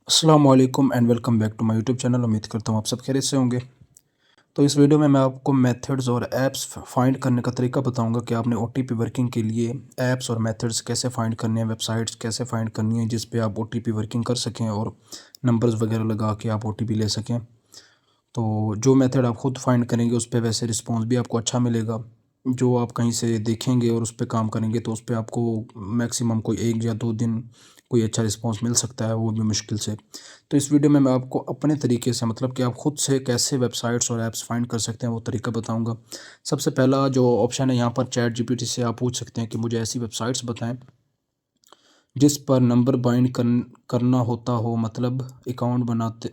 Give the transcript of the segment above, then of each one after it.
अस्सलाम वालेकुम and welcome back to my YouTube channel. उम्मीद करता हूँ आप सब खैरियत से होंगे। तो इस वीडियो में मैं आपको मेथड्स और ऐप्स फाइंड करने का तरीका बताऊंगा कि आपने ओटीपी वर्किंग के लिए ऐप्स और मेथड्स कैसे फाइंड करने हैं, वेबसाइट्स कैसे फाइंड करनी है जिस पे आप ओटीपी वर्किंग कर सकें और नंबर्स वगैरह लगा के आप ओटीपी ले सकें। तो जो मेथड आप खुद फाइंड करेंगे उस पे वैसे रिस्पॉन्स भी आपको अच्छा मिलेगा। जो आप कहीं से देखेंगे और उस पे काम करेंगे तो उस पे आपको मैक्सिमम कोई 1 या 2 दिन कोई अच्छा रिस्पॉन्स मिल सकता है, वो भी मुश्किल से। तो इस वीडियो में मैं आपको अपने तरीके से मतलब कि आप खुद से कैसे वेबसाइट्स और ऐप्स फाइंड कर सकते हैं वो तरीका बताऊंगा। सबसे पहला जो ऑप्शन है यहाँ पर चैट जीपीटी से आप पूछ सकते हैं कि मुझे ऐसी वेबसाइट्स बताएं जिस पर नंबर बाइंड करना होता हो, मतलब अकाउंट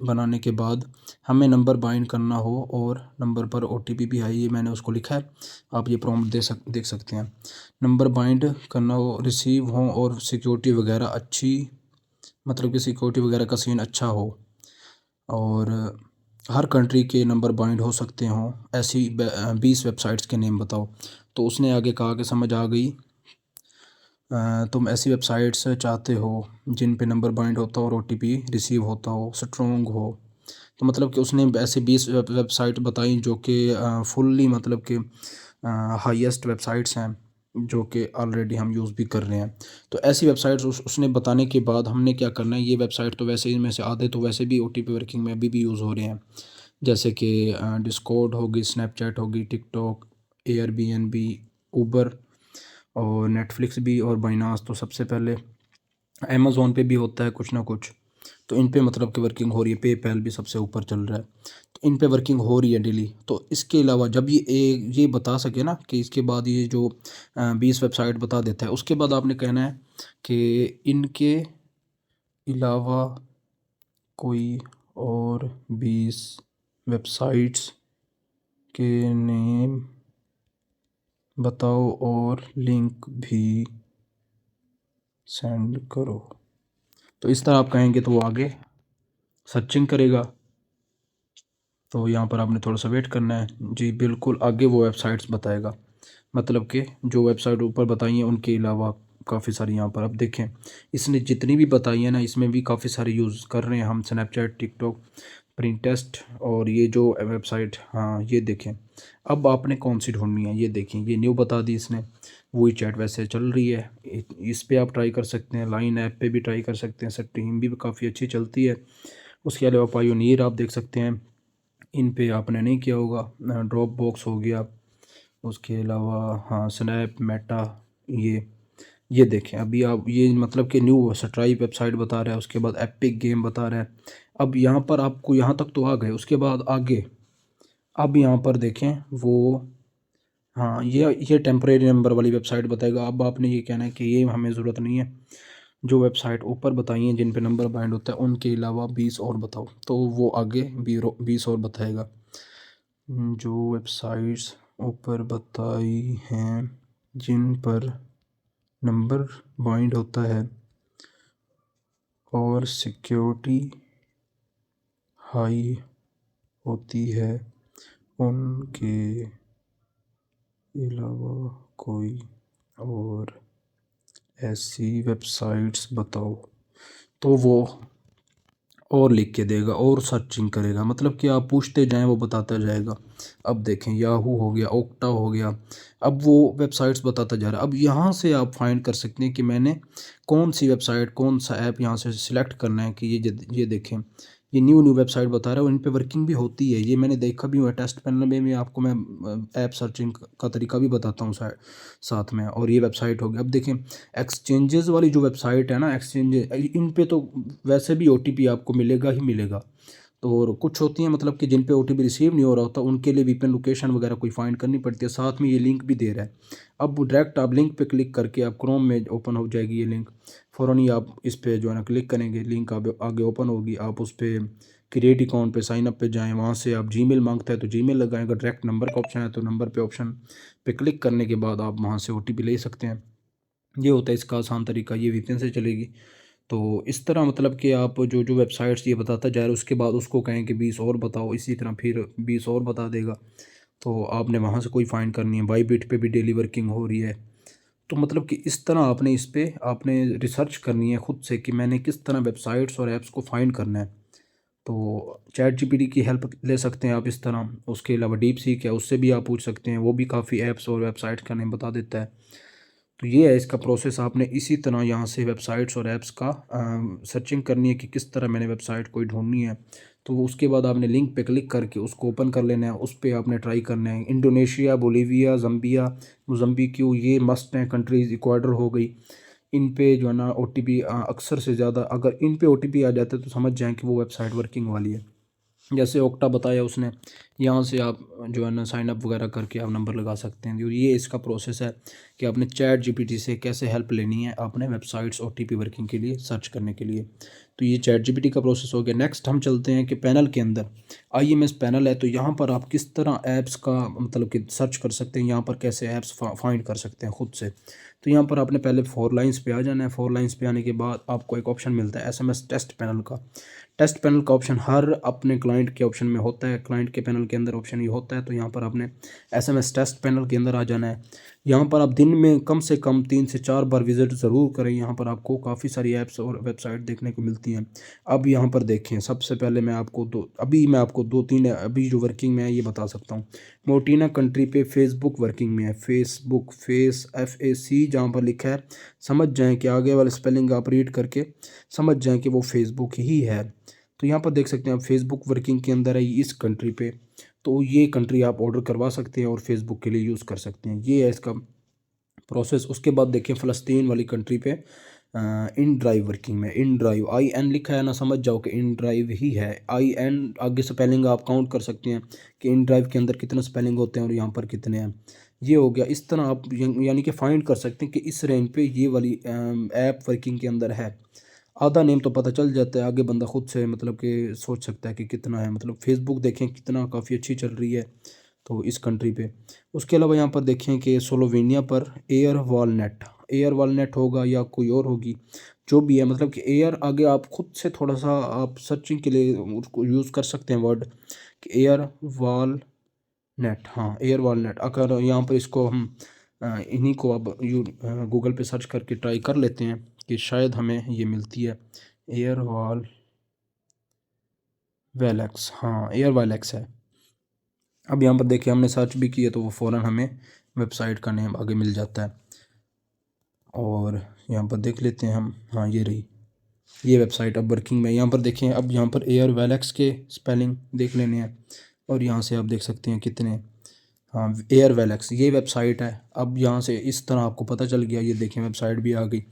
बनाने के बाद हमें नंबर बाइंड करना हो और नंबर पर ओटीपी भी है। ये मैंने उसको लिखा है, आप ये प्रॉम्प्ट देख सकते हैं। नंबर बाइंड करना हो, रिसीव हो और सिक्योरिटी वगैरह अच्छी, मतलब कि सिक्योरिटी वगैरह का सीन अच्छा हो और हर कंट्री के नंबर बाइंड हो सकते हों, ऐसी 20 वेबसाइट्स के नेम बताओ। तो उसने आगे कहा कि समझ आ गई, तुम ऐसी वेबसाइट्स चाहते हो जिन पे नंबर बाइंड होता हो और ओटीपी रिसीव होता हो, स्ट्रोंग हो। तो मतलब कि उसने ऐसे 20 वेबसाइट बताई जो कि फुल्ली मतलब कि हाईएस्ट वेबसाइट्स हैं जो कि ऑलरेडी हम यूज़ भी कर रहे हैं। तो ऐसी वेबसाइट्स उसने बताने के बाद हमने क्या करना है, ये वेबसाइट तो वैसे इनमें से आधे तो वैसे भी ओटीपी वर्किंग में अभी भी यूज़ हो रहे हैं, जैसे कि डिस्कॉर्ड होगी, स्नैपचैट होगी, टिकटॉक, एयरबीएनबी, उबर और नेटफ्लिक्स भी और बाइनास। तो सबसे पहले अमेज़ोन पे भी होता है कुछ ना कुछ। तो इन पे मतलब कि वर्किंग हो रही है, पेपैल भी सबसे ऊपर चल रहा है। तो इन पे वर्किंग हो रही है डेली। तो इसके अलावा जब ये बता सके ना कि इसके बाद ये जो 20 वेबसाइट बता देता है, उसके बाद आपने कहना है कि इनके अलावा कोई और 20 वेबसाइट्स के नेम बताओ और लिंक भी सेंड करो। तो इस तरह आप कहेंगे तो वो आगे सर्चिंग करेगा। तो यहाँ पर आपने थोड़ा सा वेट करना है जी, बिल्कुल आगे वो वेबसाइट्स बताएगा। मतलब कि जो वेबसाइट ऊपर बताई हैं उनके अलावा काफ़ी सारी यहाँ पर आप देखें, इसने जितनी भी बताई है ना इसमें भी काफ़ी सारे यूज़ कर रहे हैं हम, स्नैपचैट, टिकटॉक, प्रिंटेस्ट और ये जो वेबसाइट। हाँ ये देखें, अब आपने कौन सी ढूंढनी है, ये देखें ये न्यू बता दी इसने। वही चैट वैसे चल रही है, इस पे आप ट्राई कर सकते हैं, लाइन ऐप पे भी ट्राई कर सकते हैं, स्ट्रीम भी काफ़ी अच्छी चलती है। उसके अलावा पायोनियर आप देख सकते हैं, इन पे आपने नहीं किया होगा, ड्रॉप बॉक्स हो गया। उसके अलावा हाँ स्नैप, मेटा, ये देखें अभी आप, ये मतलब कि न्यू स्ट्राइप वेबसाइट बता रहा है, उसके बाद एपिक गेम बता रहा है। अब यहाँ पर आपको यहाँ तक तो आ गए, उसके बाद आगे अब यहाँ पर देखें वो, हाँ ये टेम्परेरी नंबर वाली वेबसाइट बताएगा। अब आपने ये कहना है कि ये हमें ज़रूरत नहीं है, जो वेबसाइट ऊपर बताई हैं जिन पे नंबर बाइंड होता है उनके अलावा 20 और बताओ। तो वो आगे 20 और बताएगा। जो वेबसाइट्स ऊपर बताई हैं जिन पर नंबर बाइंड होता है और सिक्योरिटी हाई होती है उनके अलावा कोई और ऐसी वेबसाइट्स बताओ। तो वो और लिख के देगा और सर्चिंग करेगा, मतलब कि आप पूछते जाएं वो बताता जाएगा। अब देखें याहू हो गया, ओक्टा हो गया, अब वो वेबसाइट्स बताता जा रहा है। अब यहाँ से आप फाइंड कर सकते हैं कि मैंने कौन सी वेबसाइट, कौन सा ऐप यहाँ से सिलेक्ट करना है कि ये देखें, ये न्यू न्यू वेबसाइट बता रहा है और इन पे वर्किंग भी होती है। ये मैंने देखा भी हुआ है, टेस्ट पैनल में भी आपको मैं ऐप सर्चिंग का तरीका भी बताता हूँ साथ में। और ये वेबसाइट होगी, अब देखें एक्सचेंजेस वाली जो वेबसाइट है ना, एक्सचेंज, इन पे तो वैसे भी ओटीपी आपको मिलेगा ही मिलेगा। तो और कुछ होती हैं मतलब कि जिन पे ओटीपी रिसीव नहीं हो रहा होता उनके लिए वीपीएन लोकेशन वगैरह कोई फाइंड करनी पड़ती है, साथ में ये लिंक भी दे रहा है। अब डायरेक्ट आप लिंक पे क्लिक करके आप क्रोम में ओपन हो जाएगी ये लिंक, फ़ौरन ही आप इस पे जो है ना क्लिक करेंगे, लिंक आगे ओपन होगी, आप उस पर क्रिएट अकाउंट पे साइन अप पे जाएँ, वहाँ से आप जीमेल मांगता है तो जीमेल लगाएंगे, डायरेक्ट नंबर का ऑप्शन है तो नंबर पे ऑप्शन पे क्लिक करने के बाद आप वहाँ से ओटीपी ले सकते हैं। ये होता है इसका आसान तरीका, ये वीपीएन से चलेगी। तो इस तरह मतलब कि आप जो जो वेबसाइट्स ये बताता जा रहा है उसके बाद उसको कहें कि 20 और बताओ, इसी तरह फिर 20 और बता देगा। तो आपने वहाँ से कोई फाइंड करनी है। बाईबिट पे भी डेली वर्किंग हो रही है। तो मतलब कि इस तरह आपने इस पे आपने रिसर्च करनी है खुद से कि मैंने किस तरह वेबसाइट्स और ऐप्स को फाइंड करना है। तो चैट जीपीटी की हेल्प ले सकते हैं आप इस तरह। उसके अलावा डीप सीक है, उससे भी आप पूछ सकते हैं, वो भी काफ़ी ऐप्स और वेबसाइट्स का नेम बता देता है। तो ये है इसका प्रोसेस। आपने इसी तरह यहाँ से वेबसाइट्स और ऐप्स का सर्चिंग करनी है कि किस तरह मैंने वेबसाइट कोई ढूंढनी है। तो उसके बाद आपने लिंक पे क्लिक करके उसको ओपन कर लेना है, उस पर आपने ट्राई करना है। इंडोनेशिया, बोलीविया, जम्बिया, मोजम्बिक्यू, ये मस्ट हैं कंट्रीज़। इक्वाडोर हो गई, इन पे जो है ना ओटीपी अक्सर से ज़्यादा, अगर इन पे ओटीपी आ जाता है तो समझ जाएं कि वो वेबसाइट वर्किंग वाली है। जैसे ओक्टा बताया उसने, यहाँ से आप जो है ना साइन अप वगैरह करके आप नंबर लगा सकते हैं। और ये इसका प्रोसेस है कि आपने चैट जीपीटी से कैसे हेल्प लेनी है आपने वेबसाइट्स ओटीपी वर्किंग के लिए सर्च करने के लिए। तो ये चैट जीपीटी का प्रोसेस हो गया। नेक्स्ट हम चलते हैं कि पैनल के अंदर आईएमएस पैनल है, तो यहाँ पर आप किस तरह ऐप्स का मतलब कि सर्च कर सकते हैं, यहाँ पर कैसे ऐप्स फाइंड कर सकते हैं खुद से। तो यहाँ पर आपने पहले 4 लाइन्स पे आ जाना है। 4 लाइन्स पे आने के बाद आपको एक ऑप्शन मिलता है एसएमएस टेस्ट पैनल का। टेस्ट पैनल का ऑप्शन हर अपने क्लाइंट के ऑप्शन में होता है, क्लाइंट के पैनल के अंदर ऑप्शन ये होता है। तो यहाँ पर आपने एसएमएस टेस्ट पैनल के अंदर आ जाना है। यहाँ पर आप दिन में कम से कम 3 से 4 बार विजिट ज़रूर करें। यहाँ पर आपको काफ़ी सारी ऐप्स और वेबसाइट देखने को मिलती हैं। अब यहाँ पर देखें, सबसे पहले मैं आपको दो तीन अभी जो वर्किंग में है ये बता सकता हूँ। मोटीना कंट्री पे फेसबुक वर्किंग में है। फेसबुक, फेस FAC जहाँ पर लिखा है, समझ जाएँ कि आगे वाला स्पेलिंग आप रीड करके समझ जाएँ कि वो फेसबुक ही है। तो यहाँ पर देख सकते हैं आप फेसबुक वर्किंग के अंदर है इस कंट्री पे। तो ये कंट्री आप ऑर्डर करवा सकते हैं और फेसबुक के लिए यूज़ कर सकते हैं। ये है इसका प्रोसेस। उसके बाद देखिए फ़लस्तीन वाली कंट्री पे इन ड्राइव वर्किंग में। इन ड्राइव IN लिखा है ना, समझ जाओ कि इन ड्राइव ही है। IN आगे स्पेलिंग आप काउंट कर सकते हैं कि इन ड्राइव के अंदर कितने स्पेलिंग होते हैं और यहाँ पर कितने हैं। ये हो गया। इस तरह आप यानी कि फाइंड कर सकते हैं कि इस रेंज पे ये वाली ऐप वर्किंग के अंदर है। आधा नेम तो पता चल जाता है, आगे बंदा खुद से मतलब कि सोच सकता है कि कितना है। मतलब फेसबुक देखें कितना काफ़ी अच्छी चल रही है तो इस कंट्री पे। उसके अलावा यहाँ पर देखें कि स्लोवेनिया पर एयर वॉलनेट होगा या कोई और होगी, जो भी है। मतलब कि एयर आगे आप खुद से थोड़ा सा आप सर्चिंग के लिए उसको यूज़ कर सकते हैं वर्ड कि एयर वॉल नेट। हाँ, एयर वॉलनेट। अगर यहाँ पर इसको हम इन्हीं को अब गूगल पे सर्च करके ट्राई कर लेते हैं कि शायद हमें ये मिलती है। एयर वॉल वेलेक्स, हाँ एयर वालेक्स है। अब यहाँ पर देखिए हमने सर्च भी किया तो वो फ़ौरन हमें वेबसाइट का नेम आगे मिल जाता है। और यहाँ पर देख लेते हैं हम, हाँ ये रही ये वेबसाइट अब वर्किंग में। यहाँ पर देखें, अब यहाँ पर एयर वेलेक्स के स्पेलिंग देख लेने हैं और यहाँ से आप देख सकते हैं कितने। हाँ, एयर वेलेक्स ये वेबसाइट है। अब यहाँ से इस तरह आपको पता चल गया। ये देखें वेबसाइट भी आ गई।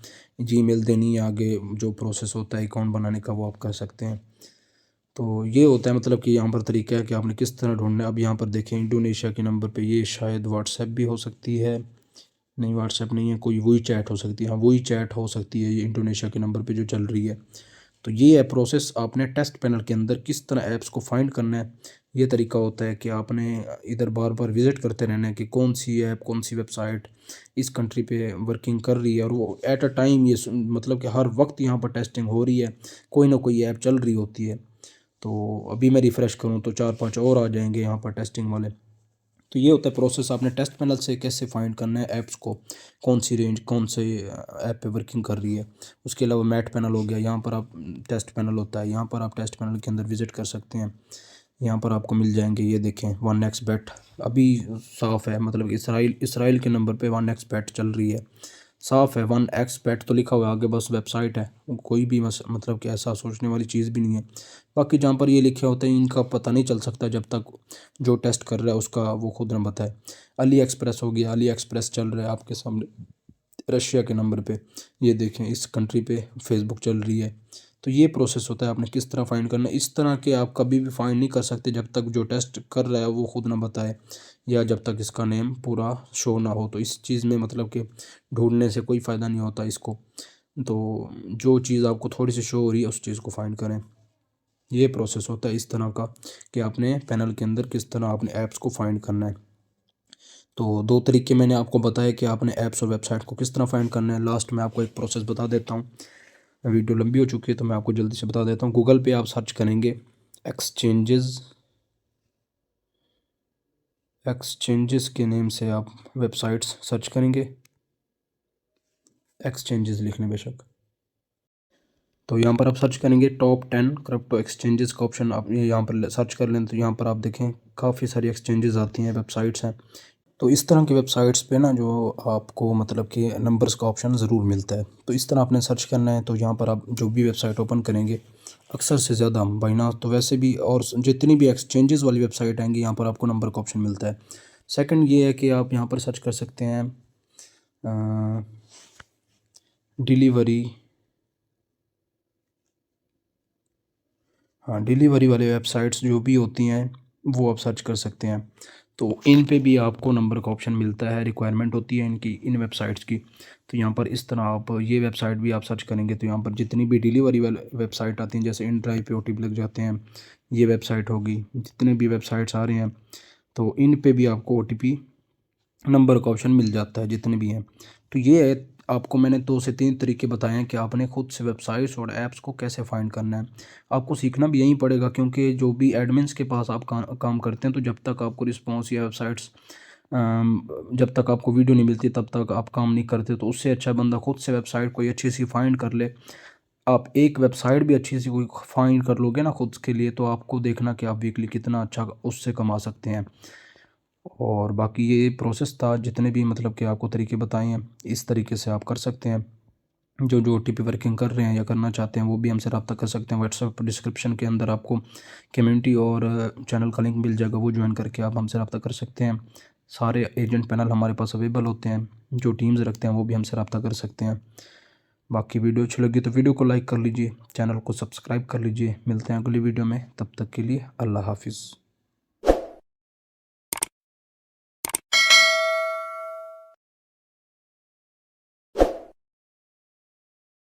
जीमेल देनी है, आगे जो प्रोसेस होता है अकाउंट बनाने का वो आप कर सकते हैं। तो ये होता है मतलब कि यहाँ पर तरीका है कि आपने किस तरह ढूंढना है। अब यहाँ पर देखें इंडोनेशिया के नंबर पे, ये शायद व्हाट्सएप भी हो सकती है। नहीं, व्हाट्सएप नहीं है, कोई वही चैट हो सकती है। हाँ, वही चैट हो सकती है ये इंडोनेशिया के नंबर पे जो चल रही है। तो ये है प्रोसेस। आपने टेस्ट पैनल के अंदर किस तरह ऐप्स को फाइंड करना है, ये तरीका होता है कि आपने इधर बार बार विजिट करते रहना है कि कौन सी ऐप, कौन सी वेबसाइट इस कंट्री पे वर्किंग कर रही है। और वो एट अ टाइम ये मतलब कि हर वक्त यहाँ पर टेस्टिंग हो रही है, कोई ना कोई ऐप चल रही होती है। तो अभी मैं रिफ़्रेश करूँ तो 4-5 और आ जाएंगे यहाँ पर टेस्टिंग वाले। तो ये होता है प्रोसेस। आपने टेस्ट पैनल से कैसे फाइंड करना है ऐप्स को, कौन सी रेंज कौन से ऐप पे वर्किंग कर रही है। उसके अलावा मैट पैनल हो गया, यहाँ पर आप टेस्ट पैनल होता है, यहाँ पर आप टेस्ट पैनल के अंदर विजिट कर सकते हैं। यहाँ पर आपको मिल जाएंगे, ये देखें 1xBet अभी साफ़ है। मतलब इसराइल के नंबर पे 1xBet चल रही है, साफ़ है। 1xBet तो लिखा हुआ है आगे, बस वेबसाइट है, कोई भी मतलब कि ऐसा सोचने वाली चीज़ भी नहीं है। बाकी जहाँ पर ये लिखे होते हैं इनका पता नहीं चल सकता जब तक जो टेस्ट कर रहा है उसका वो खुद ना बताए। अली एक्सप्रेस हो गया, अली एक्सप्रेस चल रहा है आपके सामने रशिया के नंबर पे। ये देखें इस कंट्री पे फेसबुक चल रही है। तो ये प्रोसेस होता है आपने किस तरह फाइंड करना है। इस तरह के आप कभी भी फाइंड नहीं कर सकते जब तक जो टेस्ट कर रहा है वो खुद ना बताए या जब तक इसका नेम पूरा शो ना हो। तो इस चीज़ में मतलब कि ढूंढने से कोई फ़ायदा नहीं होता इसको। तो जो चीज़ आपको थोड़ी सी शो हो रही है उस चीज़ को फाइंड करें। ये प्रोसेस होता है इस तरह का कि आपने पैनल के अंदर किस तरह आपने ऐप्स को फाइंड करना है। तो 2 तरीके मैंने आपको बताया कि आपने ऐप्स और वेबसाइट को किस तरह फाइंड करना है। लास्ट में आपको एक प्रोसेस बता देता हूँ, वीडियो लंबी हो चुकी है तो मैं आपको जल्दी से बता देता हूँ। गूगल पे आप सर्च करेंगे एक्सचेंजेस के नेम से आप वेबसाइट्स सर्च करेंगे। एक्सचेंजेस लिख लें बेशक। तो यहाँ पर आप सर्च करेंगे टॉप 10 क्रिप्टो एक्सचेंजेस का ऑप्शन आप यहाँ पर सर्च कर लें तो यहाँ पर आप देखें काफ़ी सारी एक्सचेंजेस आती हैं, वेबसाइट्स हैं। तो इस तरह की वेबसाइट्स पे ना जो आपको मतलब कि नंबर्स का ऑप्शन ज़रूर मिलता है। तो इस तरह आपने सर्च करना है। तो यहाँ पर आप जो भी वेबसाइट ओपन करेंगे अक्सर से ज़्यादा बाइनांस तो वैसे भी और जितनी भी एक्सचेंजेस वाली वेबसाइट आएंगी यहाँ पर आपको नंबर का ऑप्शन मिलता है। सेकंड ये है कि आप यहाँ पर सर्च कर सकते हैं डिलीवरी, हाँ डिलीवरी वाले वेबसाइट्स जो भी होती हैं वो आप सर्च कर सकते हैं। तो इन पे भी आपको नंबर का ऑप्शन मिलता है, रिक्वायरमेंट होती है इनकी इन वेबसाइट्स की। तो यहाँ पर इस तरह आप ये वेबसाइट भी आप सर्च करेंगे तो यहाँ पर जितनी भी डिलीवरी वाले वेबसाइट आती हैं जैसे इन ड्राइव पे OTP लग जाते हैं, ये वेबसाइट होगी, जितने भी वेबसाइट्स आ रहे हैं तो इन पे भी आपको OTP नंबर का ऑप्शन मिल जाता है जितने भी हैं। तो ये है, आपको मैंने 2 से 3 तरीके बताए हैं कि आपने खुद से वेबसाइट्स और ऐप्स को कैसे फाइंड करना है। आपको सीखना भी यहीं पड़ेगा क्योंकि जो भी एडमिन्स के पास आप काम करते हैं तो जब तक आपको रिस्पॉन्स या वेबसाइट्स जब तक आपको वीडियो नहीं मिलती तब तक आप काम नहीं करते। तो उससे अच्छा बंदा खुद से वेबसाइट कोई अच्छी सी फाइंड कर ले। आप एक वेबसाइट भी अच्छी सी कोई फाइंड कर लोगे ना खुद के लिए तो आपको देखना कि आप वीकली कितना अच्छा उससे कमा सकते हैं। और बाकी ये प्रोसेस था, जितने भी मतलब कि आपको तरीके बताए हैं इस तरीके से आप कर सकते हैं। जो OTP वर्किंग कर रहे हैं या करना चाहते हैं वो भी हमसे रब्ता कर सकते हैं। व्हाट्सएप डिस्क्रिप्शन के अंदर आपको कम्युनिटी और चैनल का लिंक मिल जाएगा, वो ज्वाइन करके आप हमसे रब्ता कर सकते हैं। सारे एजेंट पैनल हमारे पास अवेलेबल होते हैं, जो टीम्स रखते हैं वो भी हमसे रब्ता कर सकते हैं। बाकी वीडियो अच्छी लगी तो वीडियो को लाइक कर लीजिए, चैनल को सब्सक्राइब कर लीजिए। मिलते हैं अगली वीडियो में, तब तक के लिए अल्लाह हाफिज़।